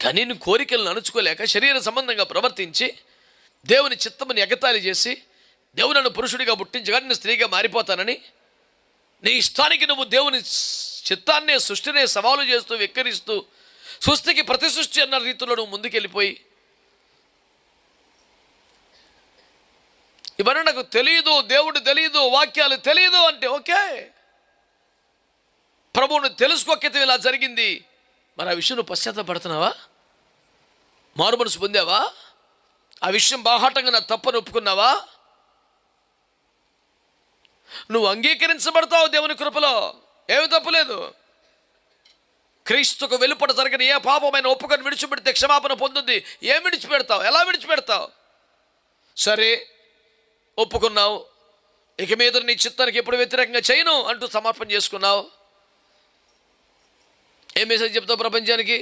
కానీ నువ్వు కోరికలను అణుచుకోలేక శరీర సంబంధంగా ప్రవర్తించి దేవుని చిత్తముని ఎగతాళి చేసి దేవుడు నన్ను పురుషుడిగా పుట్టించగా నేను స్త్రీగా మారిపోతానని నీ ఇష్టానికి నువ్వు దేవుని చిత్తాన్నే సృష్టినే సవాలు చేస్తూ వెక్కిరిస్తూ సృష్టికి ప్రతి సృష్టి అన్న రీతిలో నువ్వు ముందుకెళ్ళిపోయి ఇవన్నీ నాకు తెలియదు, దేవుడు తెలియదు, వాక్యాలు తెలియదు అంటే ఓకే, ప్రభువును తెలుసుకోకపోతే ఇలా జరిగింది. మరి ఆ విషయం నువ్వు పశ్చాత్తాపడుతున్నావా? మారు మనసు పొందావా? ఆ విషయం బాహాటంగా నా తప్పని ఒప్పుకున్నావా? నువ్వు అంగీకరించబడతావు దేవుని కృపలో, ఏమి తప్పులేదు. క్రీస్తుకు వెలుపట జరగని ఏ పాపమైన ఒప్పుకొని విడిచిపెడితే క్షమాపణ పొందుంది. ఏం విడిచిపెడతావు? ఎలా విడిచిపెడతావు? సరే ఒప్పుకున్నావు, ఇక మీద నీ చిత్తానికి ఎప్పుడు వ్యతిరేకంగా చేయను అంటూ సమర్పణ చేసుకున్నావు. ఏ మెసేజ్ చెప్తావు ప్రపంచానికి?